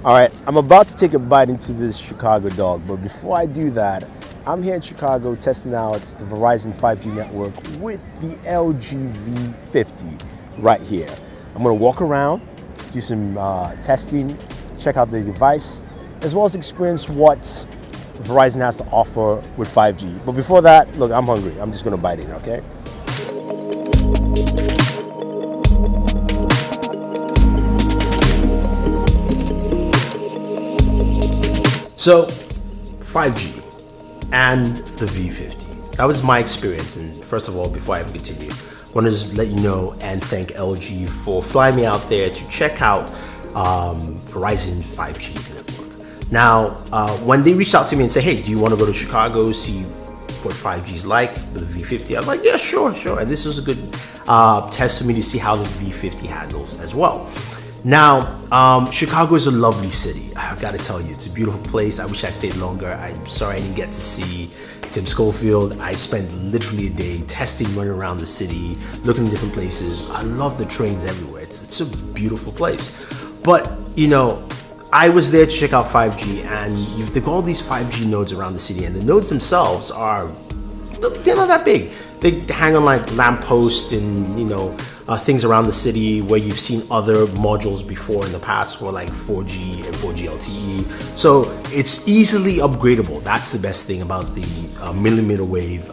All right, I'm about to take a bite into this Chicago dog, but before I do that, I'm here in Chicago testing out the Verizon 5G network with the LG V50 right here. I'm gonna walk around, do some testing, check out the device, as well as experience what Verizon has to offer with 5G. But before that, look, I'm hungry. I'm just gonna bite in, okay? So, 5G and the V50. That was my experience. And first of all, before I continue, I want to just let you know and thank LG for flying me out there to check out Verizon 5G network. Now, when they reached out to me and said, hey, do you want to go to Chicago, see what 5G is like with the V50? I was like, yeah, sure. And this was a good test for me to see how the V50 handles as well. Now, Chicago is a lovely city. I gotta tell you, it's a beautiful place. I wish I stayed longer. I'm sorry I didn't get to see Tim Schofield. I spent literally a day testing, running around the city, looking at different places. I love the trains everywhere. It's a beautiful place. But, you know, I was there to check out 5G, and they've got all these 5G nodes around the city, and the nodes themselves they're not that big. They hang on like lampposts and, you know, things around the city where you've seen other modules before in the past for like 4G and 4G LTE. So it's easily upgradable. That's the best thing about the millimeter wave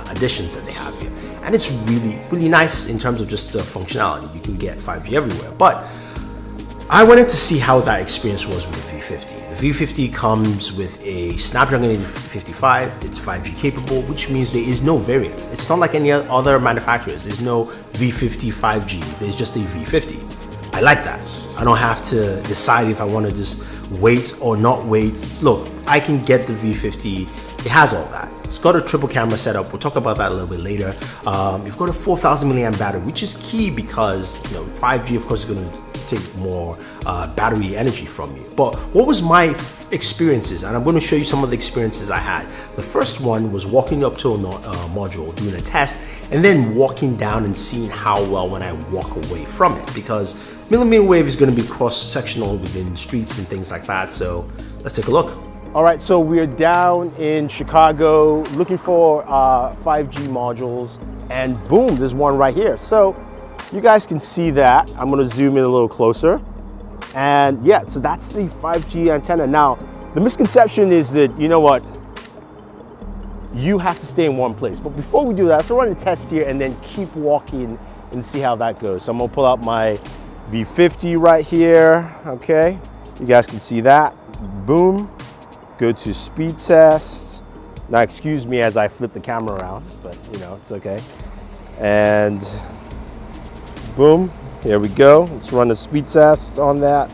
additions that they have here. And it's really, really nice in terms of just the functionality. You can get 5G everywhere. But I wanted to see how that experience was with the V50. The V50 comes with a Snapdragon 855. It's 5G capable, which means there is no variant. It's not like any other manufacturers. There's no V50 5G. There's just a V50. I like that. I don't have to decide if I want to just wait or not wait. Look, I can get the V50. It has all that. It's got a triple camera setup. We'll talk about that a little bit later. You've got a 4,000 milliamp battery, which is key because 5G, of course, is going to take more battery energy from you. But what was my experiences? And I'm going to show you some of the experiences I had. The first one was walking up to a module, doing a test, and then walking down and seeing how well when I walk away from it, because millimeter wave is going to be cross-sectional within streets and things like that. So let's take a look. All right, so we're down in Chicago looking for 5G modules, and boom, there's one right here. So you guys can see that. I'm gonna zoom in a little closer. And yeah, so that's the 5G antenna. Now, the misconception is that, you know what, you have to stay in one place. But before we do that, let's run a test here and then keep walking and see how that goes. So I'm gonna pull out my V50 right here, okay? You guys can see that, boom. Go to speed test. Now, excuse me as I flip the camera around, but it's okay. And boom, here we go. Let's run a speed test on that.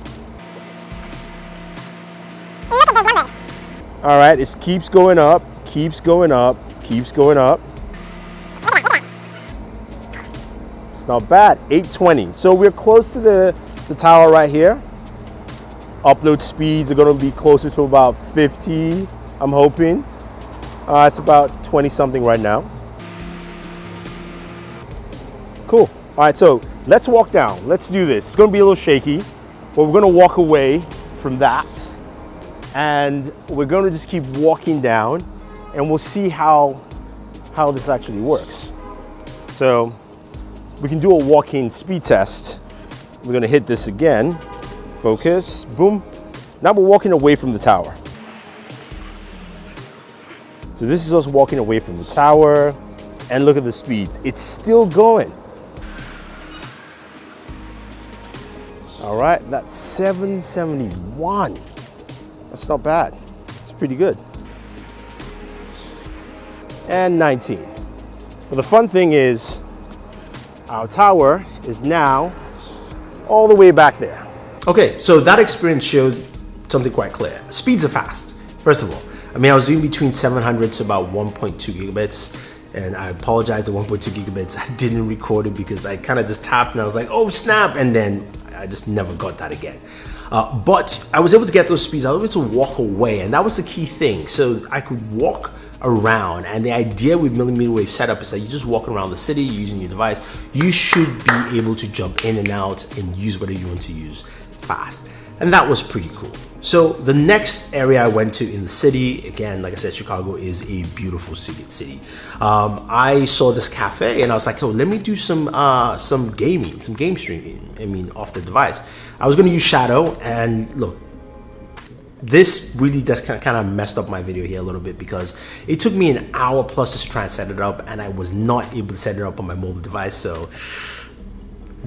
All right, it keeps going up, keeps going up, keeps going up. It's not bad, 820. So we're close to the tower right here. Upload speeds are gonna be closer to about 50, I'm hoping. It's about 20 something right now. Cool, all right, so let's walk down. Let's do this. It's gonna be a little shaky, but we're gonna walk away from that, and we're gonna just keep walking down, and we'll see how this actually works. So we can do a walking speed test. We're gonna hit this again. Focus, boom. Now we're walking away from the tower. So this is us walking away from the tower, and look at the speeds. It's still going. All right, that's 771. That's not bad. It's pretty good. And 19. But the fun thing is, our tower is now all the way back there. Okay, so that experience showed something quite clear. Speeds are fast, first of all. I mean, I was doing between 700 to about 1.2 gigabits, and I apologize, the 1.2 gigabits, I didn't record it because I kind of just tapped and I was like, oh snap, and then I just never got that again. But I was able to get those speeds, I was able to walk away, and that was the key thing. So I could walk around, and the idea with millimeter wave setup is that you just walk around the city using your device. You should be able to jump in and out and use whatever you want to use fast. And that was pretty cool. So the next area I went to in the city, again, like I said, Chicago is a beautiful city. I saw this cafe and I was like, oh, let me do some gaming, some game streaming. I mean, off the device. I was going to use Shadow, and look, this really does kind of messed up my video here a little bit, because it took me an hour plus just to try and set it up, and I was not able to set it up on my mobile device. So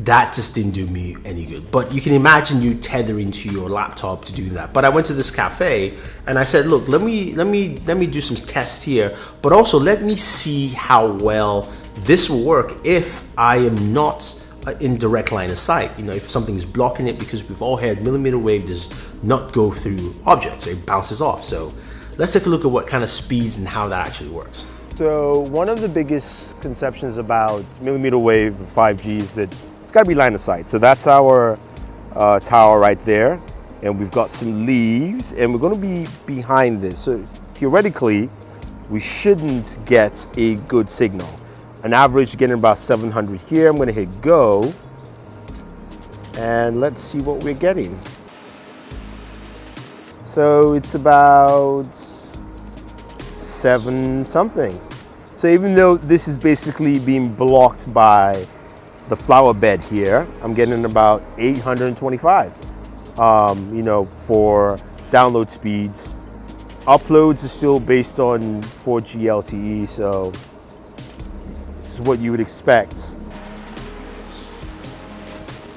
that just didn't do me any good. But you can imagine you tethering to your laptop to do that. But I went to this cafe and I said, look, let me do some tests here, but also let me see how well this will work if I am not in direct line of sight. You know, if something is blocking it, because we've all heard millimeter wave does not go through objects, it bounces off. So let's take a look at what kind of speeds and how that actually works. So one of the biggest conceptions about millimeter wave 5G is that it's got to be line of sight. So that's our tower right there, and we've got some leaves, and we're going to be behind this. So theoretically, we shouldn't get a good signal. An average getting about 700 here. I'm going to hit go, and let's see what we're getting. So it's about 7 something. So even though this is basically being blocked by the flower bed here, I'm getting about 825, you know, for download speeds. Uploads are still based on 4G LTE, so this is what you would expect.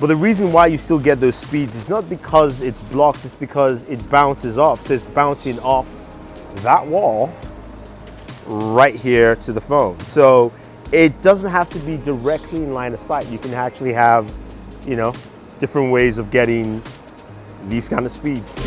But the reason why you still get those speeds is not because it's blocked, it's because it bounces off. So it's bouncing off that wall right here to the phone. So it doesn't have to be directly in line of sight. You can actually have, you know, different ways of getting these kind of speeds.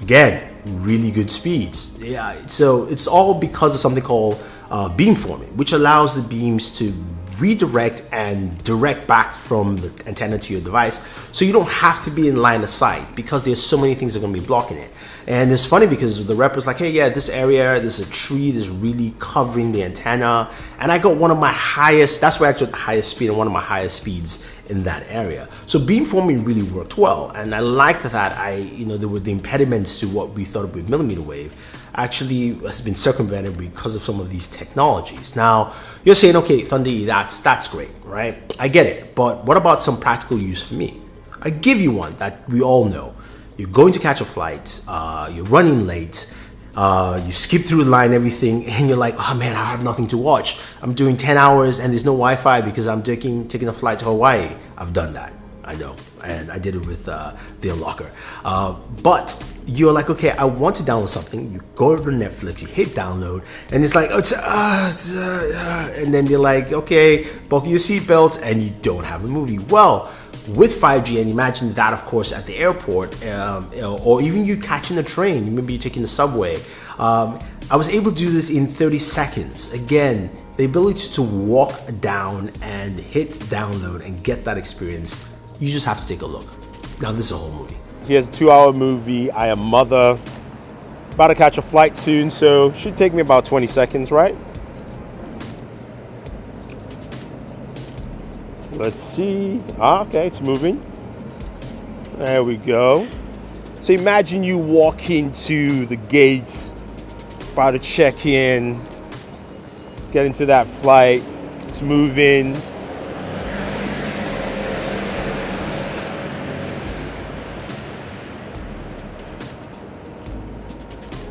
Again, really good speeds. Yeah, so it's all because of something called beamforming, which allows the beams to redirect and direct back from the antenna to your device, so you don't have to be in line of sight, because there's so many things that are going to be blocking it. And it's funny because the rep was like, hey, yeah, this area, there's a tree that's really covering the antenna, and I got one of my highest, that's where I got the highest speed and one of my highest speeds in that area. So beamforming really worked well, and I liked that there were the impediments to what we thought with millimeter wave actually has been circumvented because of some of these technologies. Now, you're saying, okay, Thunder, that's great, right? I get it, but what about some practical use for me? I give you one that we all know. You're going to catch a flight, you're running late, you skip through the line, everything, and you're like, oh man, I have nothing to watch. I'm doing 10 hours and there's no Wi-Fi because I'm taking a flight to Hawaii. I've done that, I know, and I did it with the Unlocker. But you're like, okay, I want to download something. You go to Netflix, you hit download, and it's like, and then you're like, okay, buckle your seatbelt, and you don't have a movie. Well, with 5G, and imagine that, of course, at the airport, or even you catching a train, maybe you're taking the subway. I was able to do this in 30 seconds. Again, the ability to walk down and hit download and get that experience, you just have to take a look. Now, this is a whole movie. Here's a 2-hour movie. I am mother, about to catch a flight soon, so should take me about 20 seconds, right? Let's see. Okay, it's moving. There we go. So imagine you walk into the gates, about to check in, get into that flight. It's moving.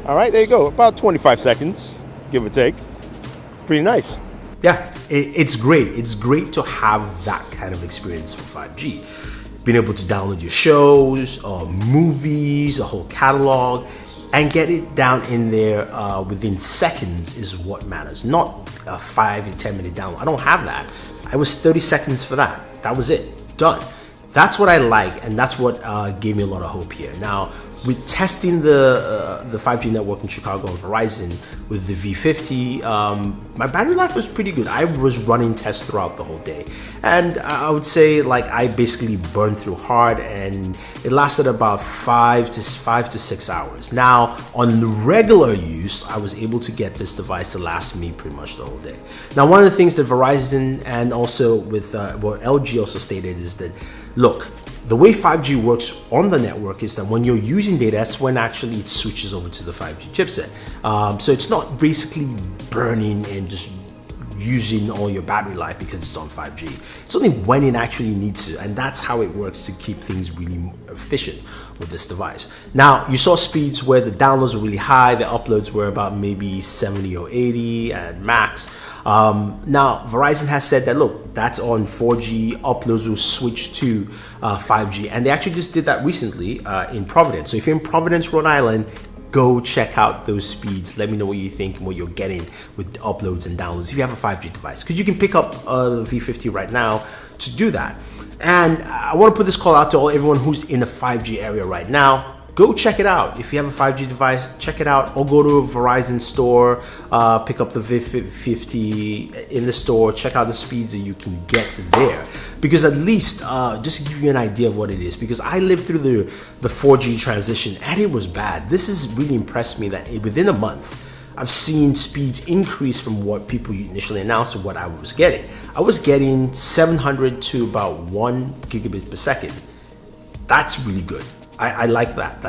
All right, there you go. About 25 seconds, give or take. Pretty nice. Yeah, it's great. It's great to have that kind of experience for 5G. Being able to download your shows, movies, a whole catalog, and get it down in there within seconds is what matters. Not a 5 to 10 minute download. I don't have that. I was 30 seconds for that. That was it. Done. That's what I like, and that's what gave me a lot of hope here. Now, with testing the 5G network in Chicago and Verizon with the V50, my battery life was pretty good. I was running tests throughout the whole day, and I would say like I basically burned through hard, and it lasted about 5 to 6 hours. Now on regular use, I was able to get this device to last me pretty much the whole day. Now one of the things that Verizon and also with what LG also stated is that, look, the way 5G works on the network is that when you're using data, that's when actually it switches over to the 5G chipset. So it's not basically burning and just using all your battery life because it's on 5G. It's only when it actually needs to, and that's how it works to keep things really efficient with this device. Now, you saw speeds where the downloads were really high, the uploads were about maybe 70 or 80 at max. Now, Verizon has said that, look, that's on 4G, uploads will switch to 5G, and they actually just did that recently in Providence. So if you're in Providence, Rhode Island, go check out those speeds. Let me know what you think and what you're getting with uploads and downloads if you have a 5G device, because you can pick up the V50 right now to do that. And I want to put this call out to everyone who's in the 5G area right now. Go check it out. If you have a 5G device, check it out, or go to a Verizon store, pick up the V50 in the store, check out the speeds that you can get there. Because at least, just to give you an idea of what it is, because I lived through the 4G transition and it was bad. This has really impressed me that within a month, I've seen speeds increase from what people initially announced to what I was getting. I was getting 700 to about 1 gigabit per second. That's really good. I like that,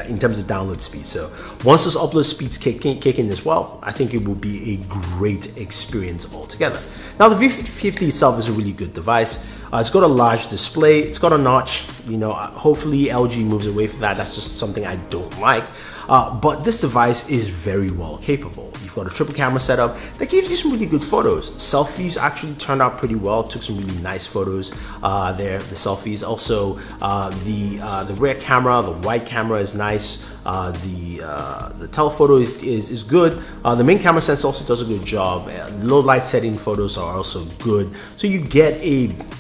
in terms of download speed. So once those upload speeds kick in as well, I think it will be a great experience altogether. Now the V50 itself is a really good device. It's got a large display, it's got a notch. You know, hopefully LG moves away from that. That's just something I don't like. But this device is very well capable. You've got a triple camera setup that gives you some really good photos. Selfies actually turned out pretty well. Took some really nice photos there. The selfies. Also, the rear camera, the wide camera is nice. The telephoto is good. The main camera sensor also does a good job. Low light setting photos are also good. So you get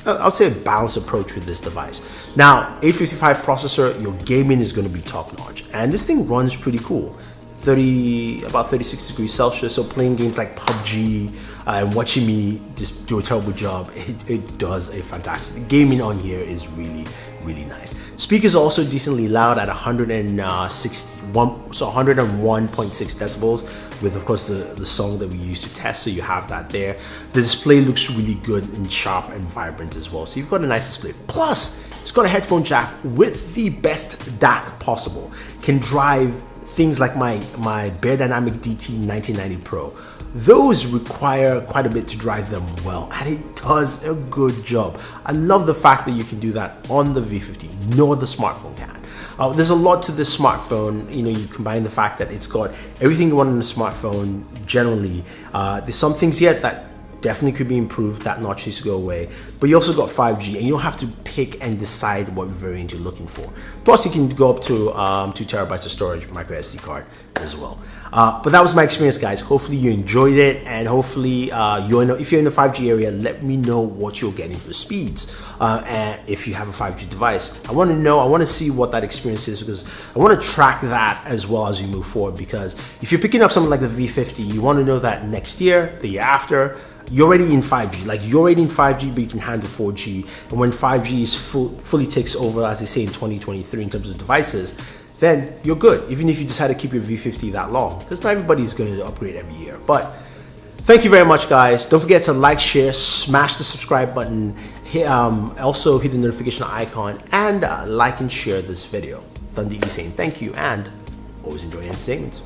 I would say a balanced approach with this device. Now, 855 processor, your gaming is going to be top notch, and this thing runs pretty cool. About 36 degrees Celsius, so playing games like PUBG and watching me just do a terrible job, it does a fantastic. The gaming on here is really, really nice. Speakers are also decently loud at 101.6 decibels, with of course the song that we used to test, so you have that there. The display looks really good and sharp and vibrant as well, so you've got a nice display. Plus, it's got a headphone jack with the best DAC possible. Can drive things like my Bear Dynamic DT 1990 Pro. Those require quite a bit to drive them well, and it does a good job. I love the fact that you can do that on the V50. No other smartphone can. There's a lot to this smartphone. You know, you combine the fact that it's got everything you want in a smartphone generally. There's some things yet that definitely could be improved. That notch needs to go away. But you also got 5G, and you don't have to pick and decide what variant you're looking for. Plus, you can go up to 2 terabytes of storage, micro SD card as well. But that was my experience, guys. Hopefully you enjoyed it, and hopefully if you're in the 5G area, let me know what you're getting for speeds. And if you have a 5G device, I want to know. I want to see what that experience is, because I want to track that as well as we move forward. Because if you're picking up something like the V50, you want to know that next year, the year after, you're already in 5G. Like, you're already in 5G, but you can handle 4G. And when 5G is fully takes over, as they say in 2023 in terms of devices, then you're good, even if you decide to keep your V50 that long, because not everybody's going to upgrade every year. But thank you very much, guys. Don't forget to like, share, smash the subscribe button, also hit the notification icon, and like and share this video. Thunder E saying thank you, and always enjoy entertainment.